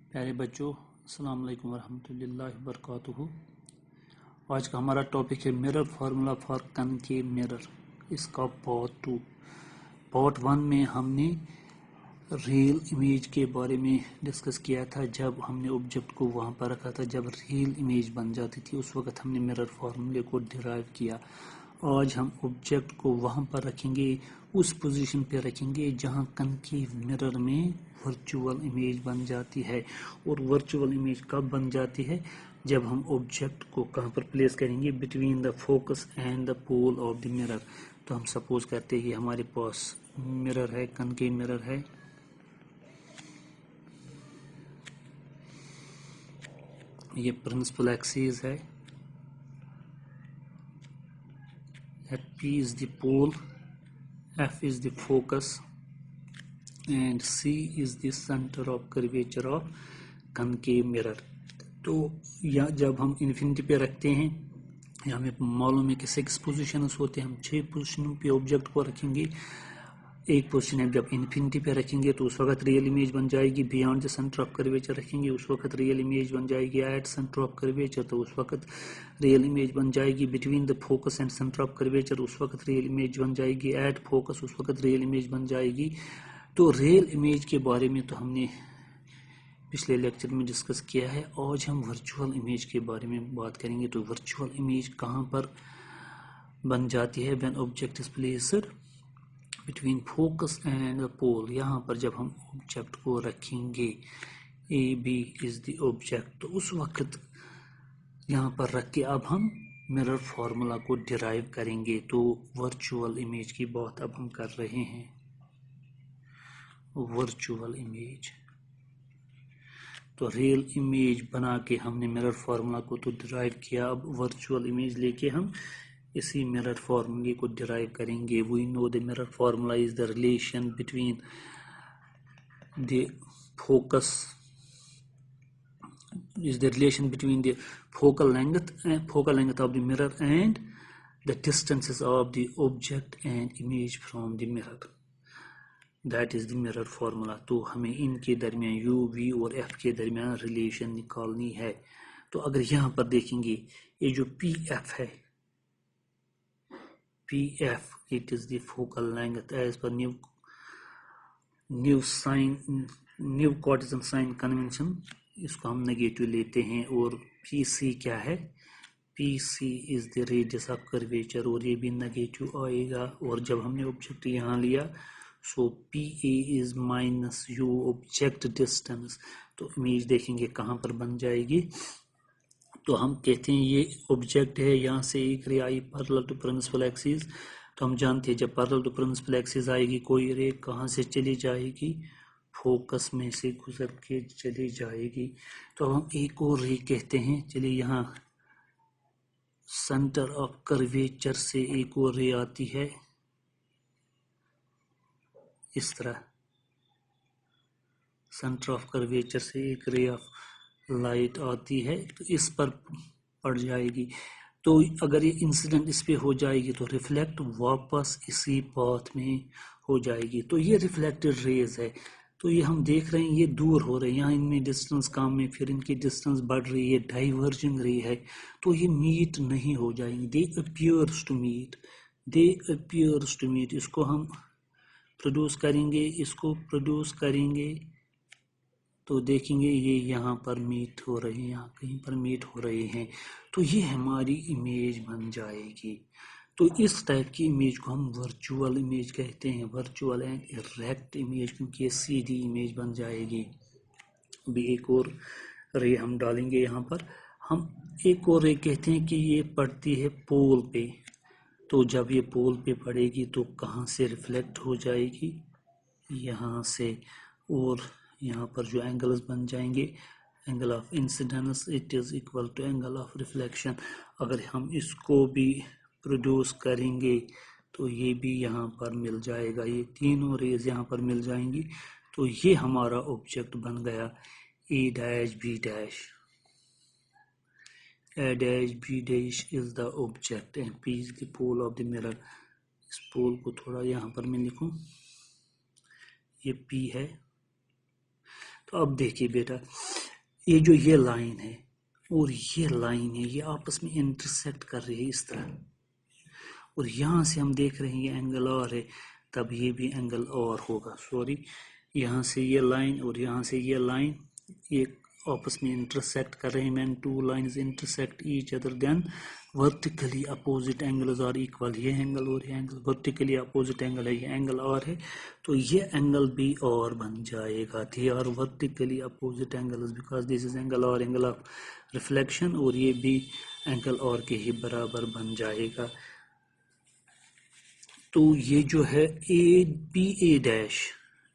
प्यारे बच्चों, अस्सलाम वालेकुम वरहमतुल्लाहि वबरकातुहू। आज का हमारा टॉपिक है mirror formula for concave mirror. इसका पार्ट 1 में हमने रियल इमेज के बारे में डिस्कस किया था। जब हमने ऑब्जेक्ट को वहाँ पर रखा था, जब रियल इमेज बन जाती थी, उस वक्त हमने मिरर फार्मूले को डिराइव किया। आज हम ऑब्जेक्ट को वहाँ पर रखेंगे, उस पोजीशन पे रखेंगे जहाँ कनकेव मिरर में वर्चुअल इमेज बन जाती है। और वर्चुअल इमेज कब बन जाती है? जब हम ऑब्जेक्ट को कहाँ पर प्लेस करेंगे, between the focus and the pole of the mirror. तो हम सपोज करते हैं हमारे पास मिरर है, कनकेव मिरर है। ये प्रिंसिपल एक्सिस है, P is the pole, F is the focus and C is the center of curvature of concave mirror। तो या जब हम इन्फिनिटी पे रखते हैं, या हमें मालूम है कि 6 पोजिशंस होते हैं, हम 6 पोजिशनों पे ऑब्जेक्ट को रखेंगे। एक पोजीशन है जब इन्फिनिटी पे रखेंगे तो उस वक्त रियल इमेज बन जाएगी। Beyond the centre of curvature रखेंगे, उस वक्त रियल इमेज बन जाएगी। एट सेंटर ऑफ कर्वेचर, तो उस वक्त रियल इमेज बन जाएगी। Between the focus and centre of curvature, उस वक्त रियल इमेज बन जाएगी। एट फोकस, उस वक्त रियल इमेज बन जाएगी। तो रियल इमेज के बारे में तो हमने पिछले लेक्चर में डिस्कस किया है। आज हम वर्चुअल इमेज के बारे में बात करेंगे। तो वर्चुअल इमेज कहाँ पर बन जाती है? When object is placed between focus and pole. यहाँ पर जब हम ऑब्जेक्ट को रखेंगे, A B is the object, तो उस वक्त यहाँ पर रख के अब हम मिरर फार्मूला को डिराइव करेंगे। तो वर्चुअल इमेज की बात अब हम कर रहे हैं। वर्चुअल इमेज, तो रियल इमेज बना के हमने मिरर फार्मूला को तो डिराइव किया। अब वर्चुअल इमेज लेके हम इसी मिरर फार्मूले को डिराइव करेंगे। We know the mirror formula is the relation between the focus, is the relation between the focal length of the mirror and the distances of the object and image from the mirror. That is the mirror formula. तो हमें इनके दरमियान u, v और f के दरमियान relation निकालनी है। तो अगर यहाँ पर देखेंगे, ये जो pf है, pf it is the focal length as per new Cartesian sign convention। इसको हम नेगेटिव लेते हैं। और pc क्या है? pc is the radius of curvature, और ये भी नेगेटिव आएगा। और जब हमने ऑब्जेक्ट यहाँ लिया, सो pa is minus u object distance. तो इमेज देखेंगे कहाँ पर बन जाएगी। तो हम कहते हैं ये ऑब्जेक्ट है, यहाँ से एक रे आई पैरेलल टू प्रिंसिपल एक्सिस। तो हम जानते हैं जब पैरेलल टू प्रिंसिपल एक्सिस आएगी, कोई रे कहाँ से चली जाएगी? फोकस में से गुजर के चली जाएगी। तो हम एक और रे कहते हैं। चलिए, यहाँ सेंटर ऑफ कर्वेचर से एक और रे आती है, इस तरह सेंटर ऑफ कर्वेचर से एक रे ऑफ लाइट आती है, तो इस पर पड़ जाएगी। तो अगर ये इंसिडेंट इस पे हो जाएगी तो रिफ्लेक्ट वापस इसी पाथ में हो जाएगी। तो ये रिफ्लेक्टेड रेज है। तो ये हम देख रहे हैं ये दूर हो रहे हैं, यहाँ इनमें डिस्टेंस कम है, फिर इनकी डिस्टेंस बढ़ रही है, डाइवर्जिंग रही है। तो ये मीट नहीं हो जाएंगे। They appears to meet. इसको हम प्रोड्यूस करेंगे, इसको प्रोड्यूस करेंगे, तो देखेंगे ये यहाँ पर मीट हो रहे हैं, यहाँ कहीं पर मीट हो रहे हैं। तो ये हमारी इमेज बन जाएगी। तो इस टाइप की इमेज को हम वर्चुअल इमेज कहते हैं। वर्चुअल एंड इरेक्ट इमेज, क्योंकि ये सीधी इमेज बन जाएगी। अभी एक और रे हम डालेंगे यहाँ पर। हम एक और रे कहते हैं कि ये पड़ती है पोल पे। तो जब ये पोल पे पड़ेगी तो कहाँ से रिफ्लेक्ट हो जाएगी? यहाँ से। और यहाँ पर जो एंगल्स बन जाएंगे, angle of incidence it is equal to angle of reflection. अगर हम इसको भी प्रोड्यूस करेंगे तो ये भी यहाँ पर मिल जाएगा, ये तीनों रेज यहाँ पर मिल जाएंगी। तो ये हमारा ऑब्जेक्ट बन गया A dash B dash. A dash B dash is the object and P is the pole of the mirror। इस पोल को थोड़ा यहाँ पर मैं लिखूं, ये P है। तो अब देखिए बेटा, یہ جو یہ لائن ہے اور یہ لائن ہے یہ آپس میں انٹرسیکٹ کر رہی ہے اس طرح، اور یہاں سے ہم دیکھ رہے ہیں یہ اینگل آر ہے، تب یہ بھی اینگل آر ہوگا. سوری، یہاں سے یہ لائن اور یہاں سے یہ لائن یہ آپس میں انٹرسیکٹ کر رہے ہیں. when two lines intersect each other then vertically opposite angles are equal. یہ اینگل اور یہ اینگل vertically opposite angle ہے، یہ اینگل آر ہے تو یہ اینگل بھی آر بن جائے گا. they are vertically opposite angles because this is angle R, angle of reflection، اور یہ بھی اینگل آر کے ہی برابر بن جائے گا. تو یہ جو ہے اے پی اے ڈیش،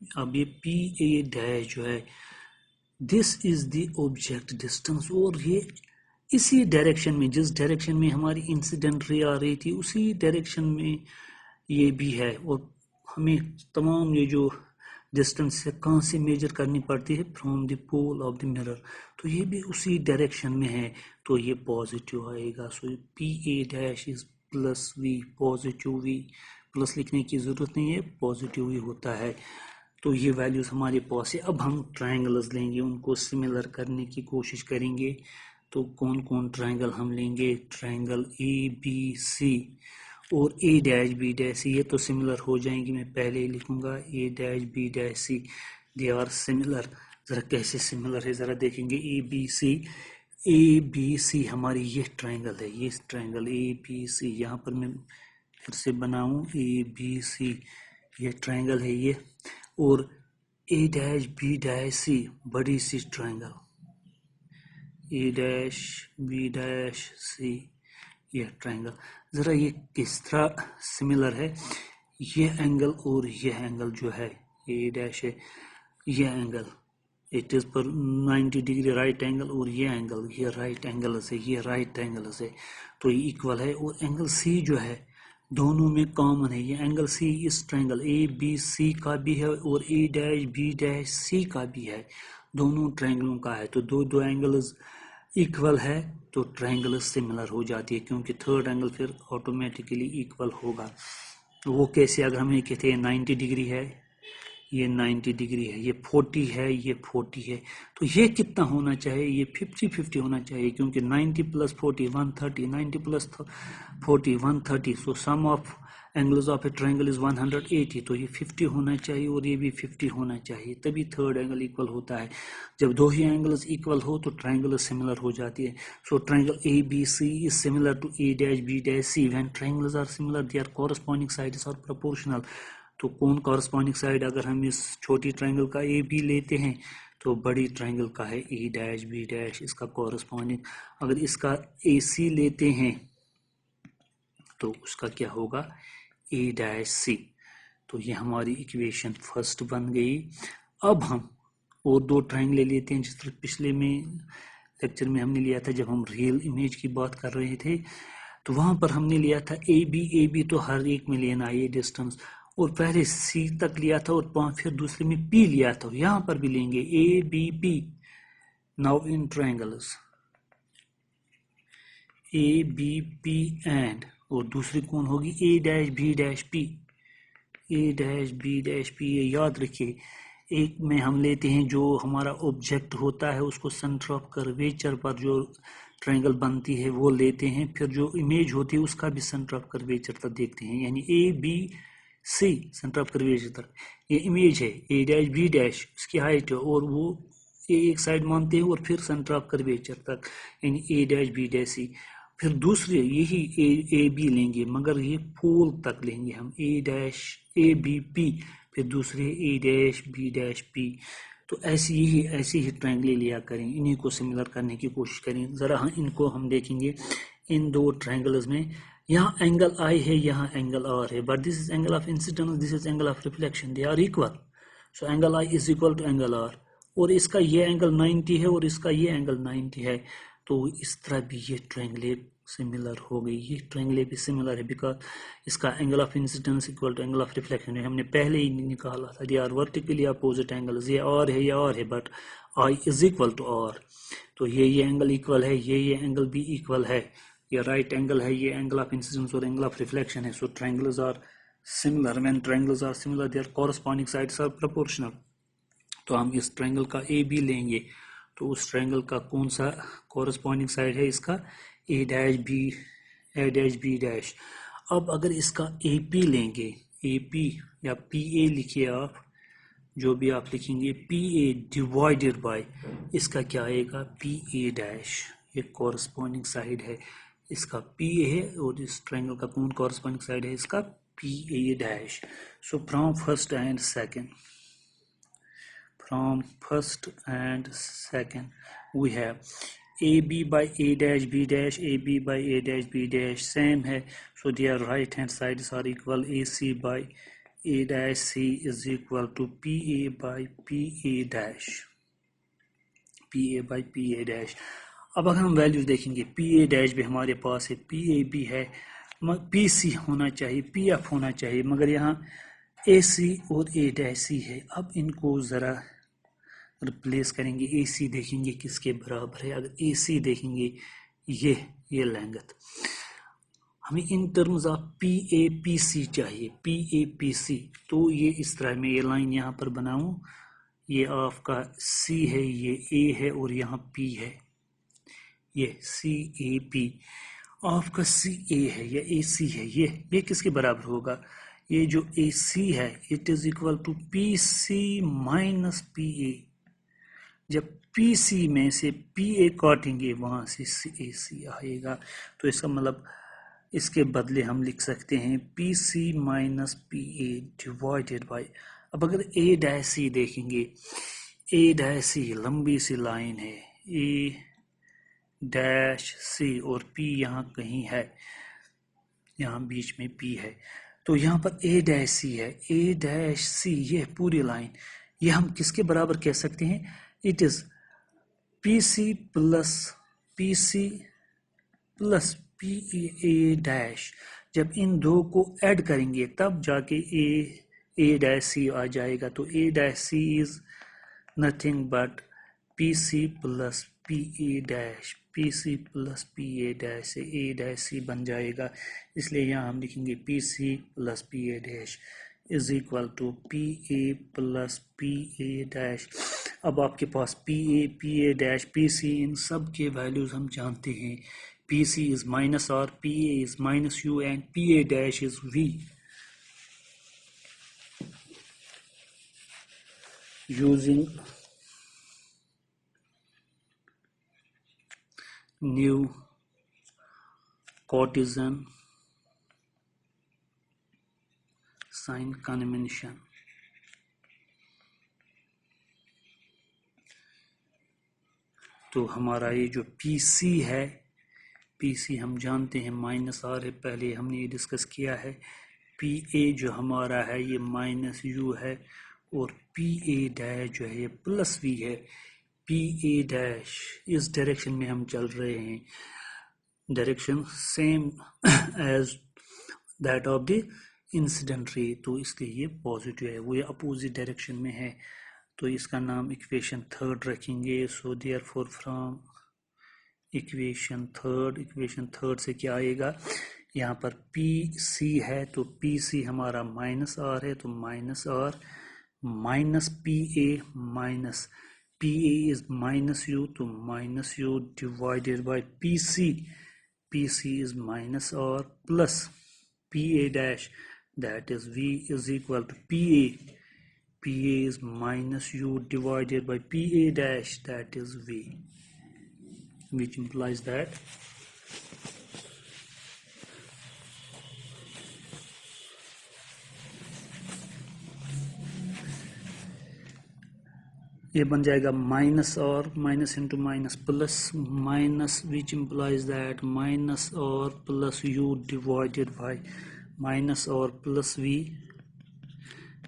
اب یہ پی اے ڈیش جو ہے دس از دی آبجیکٹ ڈسٹینس، اور یہ اسی ڈائریکشن میں جس ڈائریکشن میں ہماری انسیڈنٹ رے آ رہی تھی اسی ڈائریکشن میں یہ بھی ہے. اور ہمیں تمام یہ جو ڈسٹینس ہے کہاں سے میجر کرنی پڑتی ہے؟ From the pole of the mirror, تو یہ بھی اسی ڈائریکشن میں ہے تو یہ پازیٹیو آئے گا. So P A dash is plus V, positive V, plus لکھنے کی ضرورت نہیں ہے، پازیٹیو ہی ہوتا ہے. تو یہ ویلیوز ہمارے پاس ہے. اب ہم ٹرائنگلز لیں گے، ان کو سملر کرنے کی کوشش کریں گے. تو کون کون ٹرائنگل ہم لیں گے؟ ٹرائنگل اے بی سی اور A dash B dash C, یہ تو سملر ہو جائیں گے. میں پہلے ہی لکھوں گا A dash B dash C, they are similar. ذرا کیسے سملر ہے ذرا دیکھیں گے. A B C, a B سی ہماری یہ ٹرائنگل ہے، یہ ٹرائنگل اے بی سی. یہاں پر میں پھر سے بناؤں اے بی سی، یہ ٹرائنگل ہے یہ. اور A dash B dash C بڑی سی triangle, A dash B dash C یہ ٹرائنگل. ذرا یہ کس طرح سملر ہے، یہ اینگل اور یہ اینگل جو ہے اے ڈیش ہے، یہ angle it is per 90 degree right angle, اور یہ اینگل یہ رائٹ اینگلز ہے، یہ رائٹ اینگلز ہے تو یہ ایکول ہے. اور اینگل سی جو ہے دونوں میں کامن ہے، یہ angle C us triangle A B سی کا بھی ہے اور اے ڈیش بی ڈیش سی کا بھی ہے، دونوں ٹرائنگلوں کا ہے. تو دو اینگلز ایکول ہے تو ٹرائنگلز سملر ہو جاتی ہے، کیونکہ تھرڈ اینگل پھر آٹومیٹکلی ایکول ہوگا. وہ کیسے؟ اگر ہم یہ کہتے ہیں 90 ڈگری ہے، یہ 90 ڈگری ہے، یہ 40 ہے، یہ 40 ہے، تو یہ کتنا ہونا چاہیے؟ یہ 50-50 ہونا چاہیے، کیونکہ 90 + 40 130، 90 + 40 130. سو سم of angles of a triangle is 180، تو یہ 50 ہونا چاہیے اور یہ بھی 50 ہونا چاہیے، تبھی تھرڈ اینگل ایکول ہوتا ہے. جب دو ہی اینگلز ایکول ہو تو ٹرائنگل سملر ہو جاتی ہے. So triangle A B C is similar to A dash B dash C. When triangles are similar their corresponding sides are proportional. تو کون کورسپونڈنگ سائڈ؟ اگر ہم اس چھوٹی ٹرائنگل کا اے بی لیتے ہیں تو بڑی ٹرائنگل کا ہے اے ڈیش بی ڈیش، اس کا کورسپونڈنگ. اگر اس کا اے سی لیتے ہیں تو اس کا کیا ہوگا؟ اے ڈیش سی. تو یہ ہماری ایکویشن فرسٹ بن گئی. اب ہم اور دو ٹرائنگلیں لیتے ہیں، جس طرح پچھلے میں لیکچر میں ہم نے لیا تھا جب ہم ریئل امیج کی بات کر رہے تھے، تو وہاں پر ہم نے لیا تھا اے بی تو ہر ایک میں لینا یہ ڈسٹنس، اور پہلے سی تک لیا تھا اور پھر دوسرے میں پی لیا تھا. یہاں پر بھی لیں گے A B P. Now in triangles A B P and, اور دوسری کون ہوگی؟ A dash B dash P. A dash B dash P, یہ یاد رکھیے. ایک میں ہم لیتے ہیں جو ہمارا آبجیکٹ ہوتا ہے اس کو سینٹر آف کرویچر پر جو ٹرائنگل بنتی ہے وہ لیتے ہیں، پھر جو امیج ہوتی ہے اس کا بھی سینٹر آف کرویچر تک دیکھتے ہیں. یعنی A B C centre of curvature تک یہ امیج ہے، اے ڈیش بی ڈیش اس کی ہائٹ ہے، اور وہ ایک سائڈ مانتے ہیں اور پھر سینٹر آف کرویچر تک، یعنی اے ڈیش بی ڈیش سی. پھر دوسرے یہی اے بی لیں گے مگر یہ پول تک لیں گے ہم، اے ڈیش اے بی پی، پھر دوسرے اے ڈیش بی ڈیش پی. تو ایسی ہی ٹرائنگلیں لیا کریں، انہیں کو سملر کرنے کی کوشش کریں. ذرا ان کو ہم دیکھیں گے ان دو ٹرائنگلز میں. یہاں اینگل آئی ہے، یہاں اینگل آر ہے، but this is angle of incidence, this is angle of reflection, they are equal. So angle I is equal to angle R, اور اس کا یہ اینگل 90 ہے اور اس کا یہ اینگل 90 ہے. تو اس طرح بھی یہ ٹرائنگلیں سملر ہو گئی. یہ ٹرائنگلیں بھی سملر ہے بیکاز اس کا angle of incidence equal to angle of reflection ہم نے پہلے ہی نکالا تھا. They are vertically opposite angles, یہ آر ہے but I is equal to R. تو یہ اینگل ایکول ہے، یہ اینگل بھی ایکول ہے، یہ رائٹ اینگل ہے، یہ اینگل آف انسیڈنس اور اینگل آف ریفلیکشن ہے. So triangles are similar. When triangles are similar their corresponding sides are proportional. تو ہم اس ٹرائنگل کا اے بی لیں گے تو تو اس ٹرائنگل کا کون سا کورسپونڈنگ سائڈ ہے اس کا اے ڈیش بی ڈیش. اب اگر اس کا اے پی لیں گے, اے پی یا پی اے لکھیے آپ, جو بھی آپ لکھیں گے, پی اے ڈیوائڈیڈ بائی اس کا کیا آئے گا پی اے ڈیش. یہ کورسپونڈنگ سائڈ ہے اس کا پی اے ہے, اور اس ٹرائنگل کا کون کورسپونڈنگ سائڈ ہے اس کا P A dash. So from first and second we have AB by A dash B dash, AB by A dash B dash same ہے, so their right hand sides are equal. AC by A dash C is equal to PA by PA dash. PA by PA dash. اب اگر ہم values دیکھیں گے, پی A dash بھی ہمارے پاس ہے, پی اے بھی ہے, پی سی ہونا چاہیے, پی ایف ہونا چاہیے, مگر یہاں اے سی اور اے ڈیش سی ہے. اب ان کو ذرا ریپلیس کریں گے, اے سی دیکھیں گے کس کے برابر ہے. اگر اے سی دیکھیں گے یہ لینگتھ, ہمیں ان ٹرمز آف پی اے پی سی چاہیے, پی اے پی سی. تو یہ اس طرح میں یہ لائن یہاں پر بناؤں, یہ آپ کا سی ہے, یہ اے ہے, اور یہاں پی ہے, یہ سی اے پی. آپ کا سی اے ہے یا اے سی ہے, یہ کس کے برابر ہوگا, یہ جو اے سی ہے it is equal to P C minus P A. جب پی سی میں سے پی اے کاٹیں گے وہاں سے سی اے سی آئے گا. تو اس کا مطلب اس کے بدلے ہم لکھ سکتے ہیں P C minus P A divided by. اب اگر اے ڈیش سی دیکھیں گے, اے ڈیش سی لمبی سی لائن ہے, اے ڈیش سی, اور پی یہاں کہیں ہے, یہاں بیچ میں پی ہے. تو یہاں پر اے ڈیش سی ہے, اے ڈیش سی, یہ پوری لائن, یہ ہم کس کے برابر کہہ سکتے ہیں, it is P C plus P C plus P A dash. جب ان دو کو ایڈ کریں گے تب جا کے اے ڈیش سی آ جائے گا. تو A dash C is nothing but P C plus P A dash, P C plus P A dash سے اے ڈیش سی بن جائے گا. اس لیے یہاں ہم لکھیں گے P C plus P A dash is equal to P A plus P A dash. اب آپ کے پاس پی اے ڈیش, پی سی, ان سب کے ویلیوز ہم جانتے ہیں. P C is minus R, P A is minus U, and P A dash is V. Using new Cartesian sign convention, تو ہمارا یہ جو پی سی ہے, پی سی ہم جانتے ہیں مائنس آر ہے, پہلے ہم نے یہ ڈسکس کیا ہے. پی اے جو ہمارا ہے یہ مائنس یو ہے, اور پی اے ڈیش جو ہے یہ پلس وی ہے. پی اے ڈیش اس ڈائریکشن میں ہم چل رہے ہیں, direction same as that of the incident رے, تو اس لیے یہ پازیٹیو ہے, وہ یہ اپوزٹ ڈائریکشن میں ہے. تو اس کا نام ایکویشن تھرڈ رکھیں گے. So therefore from equation third سے کیا آئے گا, یہاں پر پی سی ہے تو پی سی ہمارا مائنس آر ہے, تو minus R minus P A minus P A is minus U, تو minus U divided by P C is minus R plus P A dash, that is V is equal to PA. PA is minus U divided by PA dash, that is V, which implies that یہ بن جائے گا minus اور minus into minus plus minus, which implies that minus or plus U divided by minus or plus V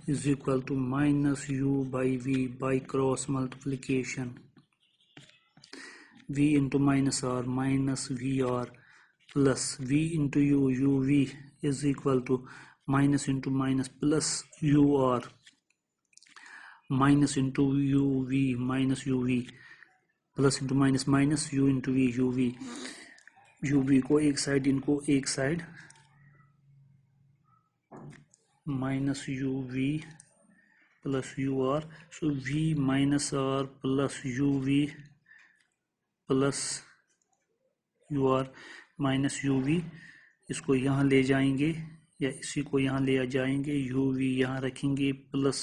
is equal to minus U by V by cross multiplication. V into minus R minus VR plus V into U, UV is equal to minus into minus plus UR minus into UV minus UV plus into minus minus U into V UV. UV کو ایک side, ان کو ایک side, minus UV plus UR, so V minus R plus UV plus U R minus U V, इसको यहाँ ले जाएंगे या इसी को यहाँ ले जाएंगे, यू वी यहाँ रखेंगे प्लस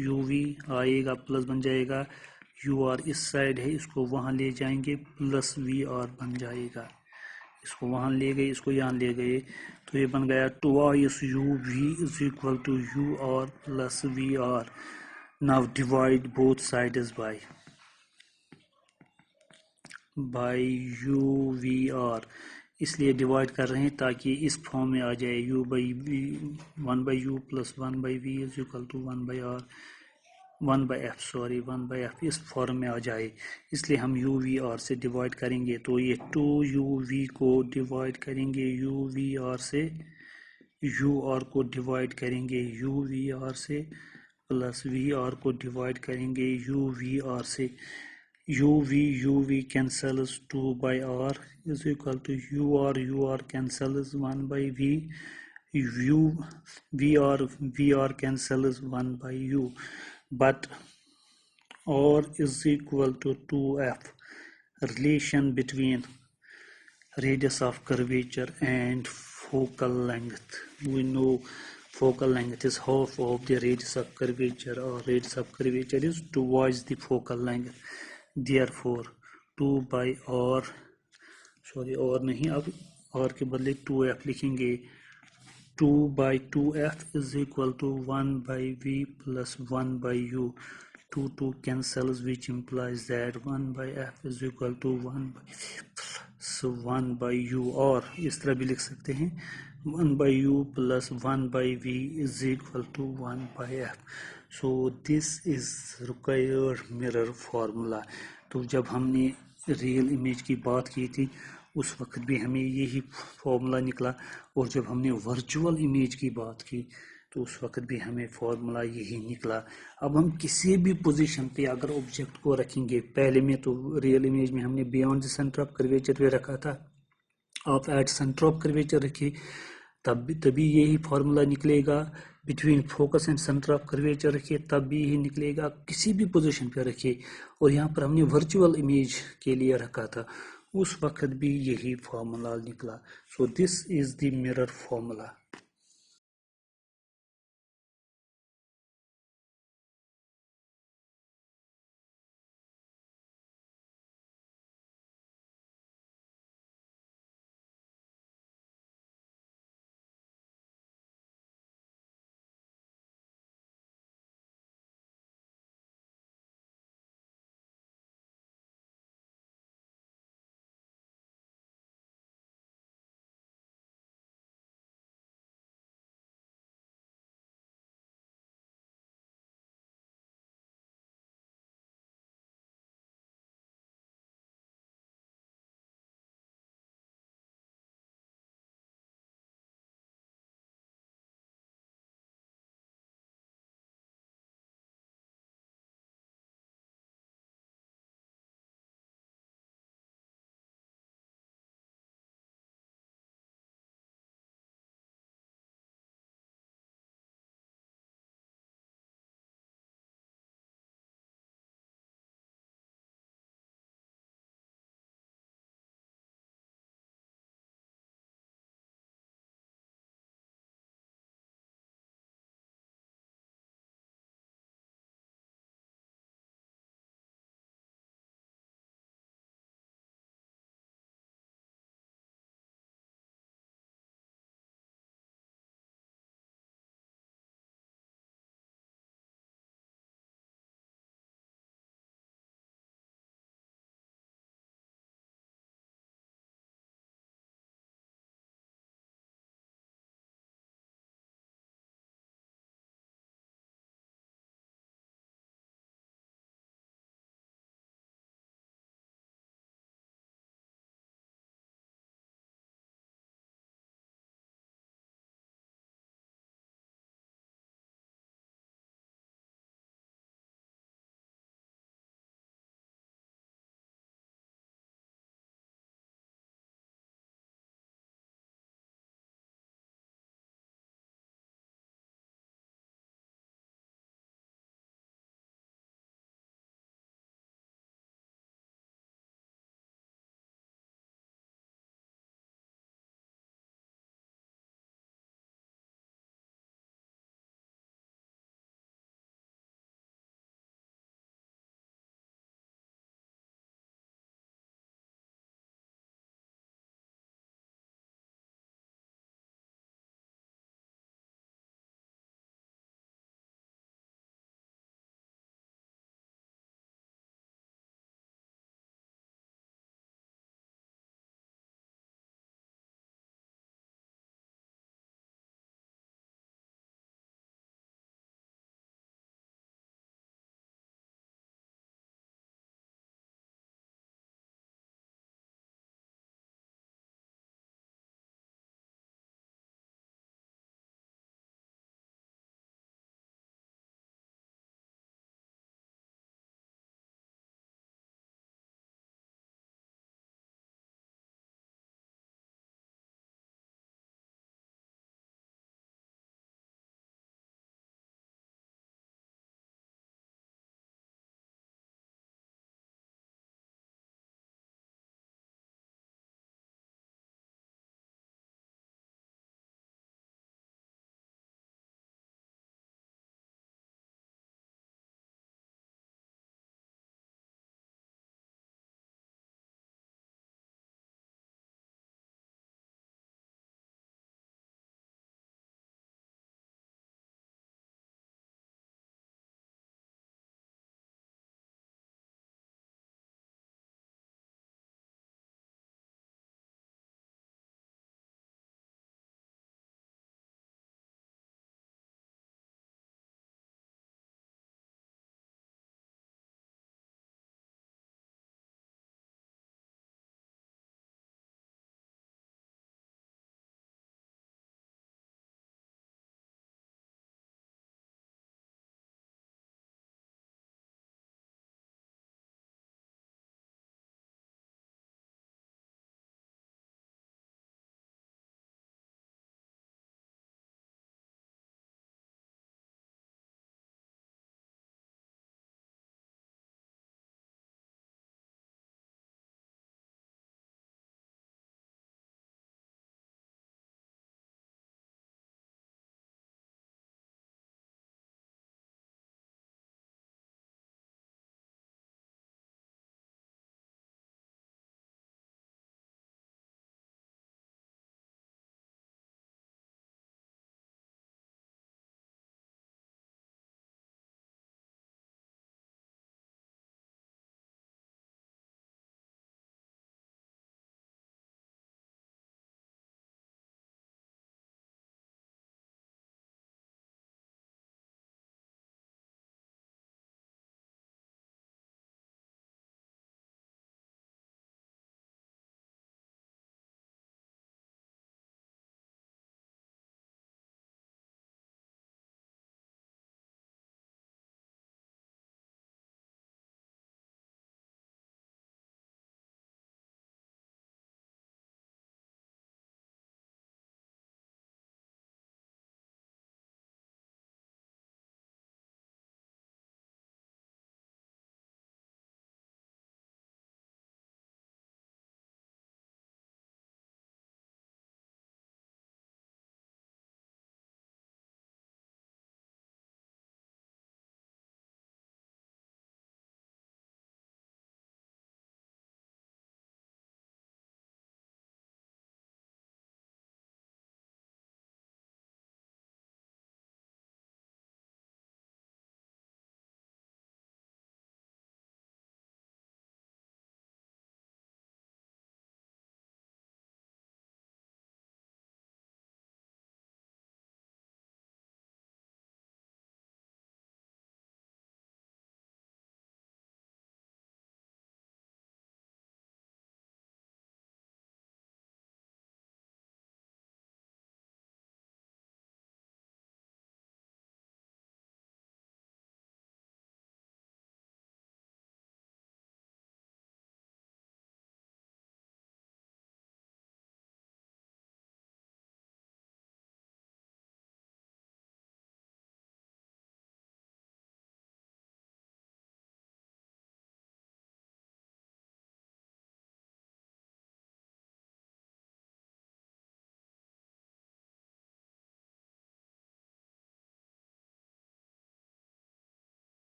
यू वी आएगा प्लस बन जाएगा, यू आर इस साइड है इसको वहाँ ले जाएंगे प्लस वी आर बन जाएगा, इसको वहाँ ले गए इसको यहाँ ले गए तो ये बन गया twice U V is equal to U R plus V R. Now divide both sides by U V R, इसलिए डिवाइड कर रहे हैं ताकि इस फॉर्म में आ जाए U by V, one by U plus one by V is equal to one by R, one by F इस फॉर्म में आ जाए, इसलिए हम यू वी आर से डिवाइड करेंगे। तो ये टू यू वी को डिवाइड करेंगे यू वी आर से, यू आर को डिवाइड करेंगे यू वी आर से, प्लस वी आर को डिवाइड करेंगे यू वी आर से, U V cancels two by R is equal to U R cancels one by V, U V R cancels one by U, but R is equal to 2f, relation between radius of curvature and focal length. We know focal length is half of the radius of curvature, or radius of curvature is twice the focal length. Therefore 2 by R, sorry R नहीं, अब R के बदले 2f लिखेंगे, 2 by 2f is equal to 1 by v plus 1 by u, 2 cancels, which implies that 1 by f is equal to 1 by v plus 1 by u, और इस तरह भी लिख सकते हैं 1 by u plus 1 by v is equal to 1 by f. So this is required mirror formula. तो जब हमने रियल इमेज की बात की थी उस वक्त भी हमें यही फॉर्मूला निकला, और जब हमने वर्चुअल इमेज की बात की तो उस वक्त भी हमें फॉर्मूला यही निकला। अब हम किसी भी पोजीशन पे अगर ऑब्जेक्ट को रखेंगे, पहले में तो रियल इमेज में हमने beyond the centre of curvature पे रखा था, आप एट सेंटर ऑफ कर्वेचर रखिए तभी यही फॉर्मूला निकलेगा, between focus and centre of curvature रखिए तब भी यही निकलेगा, किसी भी पोजीशन पे रखिए। और यहाँ पर हमने वर्चुअल इमेज के लिए रखा था, उस वक्त भी यही फॉर्मूला निकला। So this is the mirror formula.